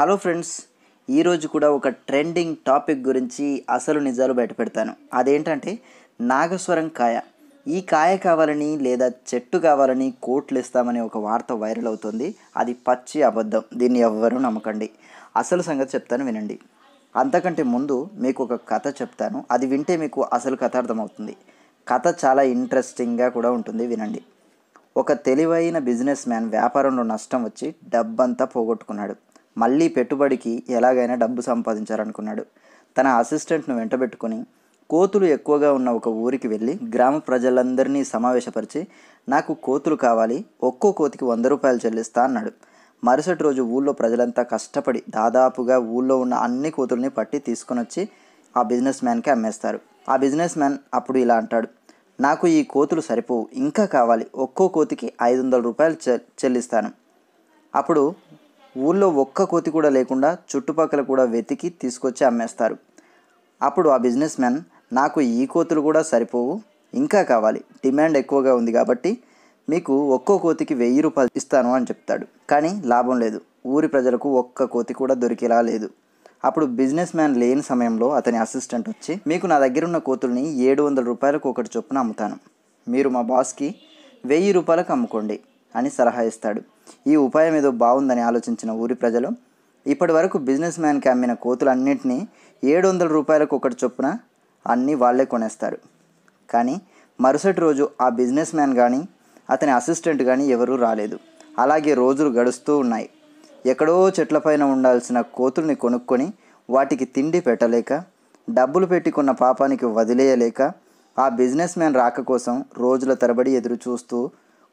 Hello friends, ఈరోజు కూడా ఒక ట్రెండింగ్ టాపిక్ గురించి అసలు నిజాలు బయటపెడతాను. అదేంటంటే నాగస్వరం కాయ. ఈ కాయ కావాలని లేదా చెట్టు కావాలని కోట్లు ఇస్తామని ఒక వార్త వైరల్ అవుతుంది. అది పచ్చి అబద్ధం. దీన్ని ఎవ్వరూ నమ్మకండి. అసలు సంగతి చెప్తాను, వినండి. అంతకంటే ముందు మీకు ఒక కథ చెప్తాను. అది వింటే మీకు అసలు కథ అర్థమవుతుంది. కథ చాలా ఇంట్రెస్టింగ్గా కూడా ఉంటుంది, వినండి. ఒక తెలివైన బిజినెస్ మ్యాన్ వ్యాపారంలో నష్టం వచ్చి డబ్బంతా పోగొట్టుకున్నాడు. మళ్ళీ పెట్టుబడికి ఎలాగైనా డబ్బు సంపాదించాలనుకున్నాడు. తన అసిస్టెంట్ను వెంటబెట్టుకుని కోతులు ఎక్కువగా ఉన్న ఒక ఊరికి వెళ్ళి గ్రామ ప్రజలందరినీ సమావేశపరిచి, నాకు కోతులు కావాలి, ఒక్కో కోతికి 100 రూపాయలు చెల్లిస్తా అన్నాడు. మరుసటి రోజు ఊళ్ళో ప్రజలంతా కష్టపడి దాదాపుగా ఊళ్ళో ఉన్న అన్ని కోతుల్ని పట్టి తీసుకుని వచ్చి ఆ బిజినెస్ మ్యాన్కి అమ్మేస్తారు. ఆ బిజినెస్ మ్యాన్ అప్పుడు ఇలా అంటాడు, నాకు ఈ కోతులు సరిపోవు, ఇంకా కావాలి, ఒక్కో కోతికి 500 రూపాయలు చెల్లిస్తాను. అప్పుడు ఊళ్ళో ఒక్క కోతి కూడా లేకుండా చుట్టుపక్కల కూడా వెతికి తీసుకొచ్చి అమ్మేస్తారు. అప్పుడు ఆ బిజినెస్ మ్యాన్, నాకు ఈ కోతులు కూడా సరిపోవు, ఇంకా కావాలి, డిమాండ్ ఎక్కువగా ఉంది కాబట్టి మీకు ఒక్కో కోతికి 1000 రూపాయలు ఇస్తాను అని చెప్తాడు. కానీ లాభం లేదు. ఊరి ప్రజలకు ఒక్క కోతి కూడా దొరికేలా లేదు. అప్పుడు బిజినెస్ మ్యాన్ లేని సమయంలో అతని అసిస్టెంట్ వచ్చి, మీకు నా దగ్గర ఉన్న కోతుల్ని 700 రూపాయలకు ఒకటి చొప్పున అమ్ముతాను, మీరు మా బాస్కి 1000 రూపాయలకు అమ్ముకోండి అని సలహా ఇస్తాడు. ఈ ఉపాయం ఏదో బాగుందని ఆలోచించిన ఊరి ప్రజలు ఇప్పటి వరకు బిజినెస్ మ్యాన్కి అమ్మిన కోతులన్నింటినీ 700 రూపాయలకు ఒకటి చొప్పున అన్నీ వాళ్లే కొనేస్తారు. కానీ మరుసటి రోజు ఆ బిజినెస్ మ్యాన్ కానీ అతని అసిస్టెంట్ కానీ ఎవరూ రాలేదు. అలాగే రోజులు గడుస్తూ ఉన్నాయి. ఎక్కడో చెట్లపైన ఉండాల్సిన కోతుల్ని కొనుక్కొని వాటికి తిండి పెట్టలేక, డబ్బులు పెట్టి కొన్న పాపానికి వదిలేయలేక ఆ బిజినెస్ మ్యాన్ రాక కోసం రోజుల తరబడి ఎదురు చూస్తూ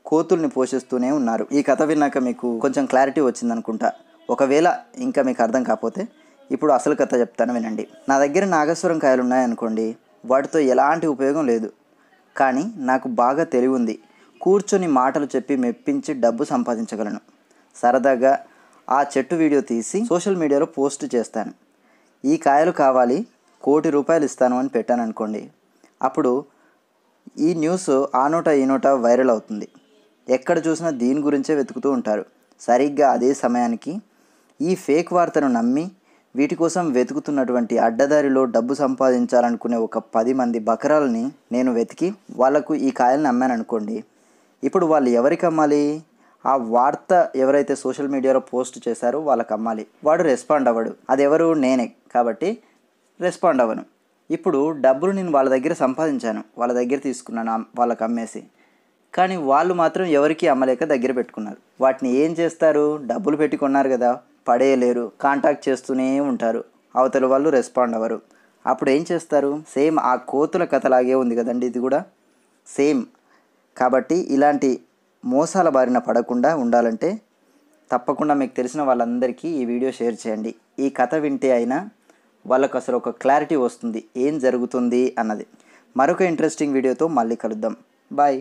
కోతుల్ని పోషిస్తూనే ఉన్నారు. ఈ కథ విన్నాక మీకు కొంచెం క్లారిటీ వచ్చిందనుకుంటా. ఒకవేళ ఇంకా మీకు అర్థం కాకపోతే ఇప్పుడు అసలు కథ చెప్తాను, వినండి. నా దగ్గర నాగస్వరం కాయలు ఉన్నాయనుకోండి, వాటితో ఎలాంటి ఉపయోగం లేదు. కానీ నాకు బాగా తెలివి ఉంది. కూర్చొని మాటలు చెప్పి మెప్పించి డబ్బు సంపాదించగలను. సరదాగా ఆ చెట్టు వీడియో తీసి సోషల్ మీడియాలో పోస్ట్ చేస్తాను. ఈ కాయలు కావాలి, 1,00,00,000 రూపాయలు ఇస్తాను అని పెట్టాను అనుకోండి. అప్పుడు ఈ న్యూస్ ఆ నోట ఈ నోట వైరల్ అవుతుంది. ఎక్కడ చూసినా దీని గురించే వెతుకుతూ ఉంటారు. సరిగ్గా అదే సమయానికి ఈ ఫేక్ వార్తను నమ్మి వీటి కోసం వెతుకుతున్నటువంటి అడ్డదారిలో డబ్బు సంపాదించాలనుకునే ఒక 10 మంది బకరాలని నేను వెతికి వాళ్లకు ఈ కాయలను అమ్మాను అనుకోండి. ఇప్పుడు వాళ్ళు ఎవరికి అమ్మాలి? ఆ వార్త ఎవరైతే సోషల్ మీడియాలో పోస్ట్ చేశారో వాళ్ళకి అమ్మాలి. వాడు రెస్పాండ్ అవ్వడు. అది ఎవరు? నేనే. కాబట్టి రెస్పాండ్ అవ్వను. ఇప్పుడు డబ్బులు నేను వాళ్ళ దగ్గర సంపాదించాను, వాళ్ళ దగ్గర తీసుకున్నాను వాళ్ళకి అమ్మేసి. కానీ వాళ్ళు మాత్రం ఎవరికి అమ్మలేక దగ్గర పెట్టుకున్నారు. వాటిని ఏం చేస్తారు? డబ్బులు పెట్టి కొన్నారు కదా, పడేయలేరు, కాంటాక్ట్ చేస్తూనే ఉంటారు. అవతల వాళ్ళు రెస్పాండ్ అవ్వరు. అప్పుడు ఏం చేస్తారు? సేమ్ ఆ కోతుల కథలాగే ఉంది కదండి, ఇది కూడా సేమ్. కాబట్టి ఇలాంటి మోసాల బారిన పడకుండా ఉండాలంటే తప్పకుండా మీకు తెలిసిన వాళ్ళందరికీ ఈ వీడియో షేర్ చేయండి. ఈ కథ వింటే అయినా వాళ్ళకు అసలు ఒక క్లారిటీ వస్తుంది ఏం జరుగుతుంది అన్నది. మరొక ఇంట్రెస్టింగ్ వీడియోతో మళ్ళీ కలుద్దాం. బాయ్.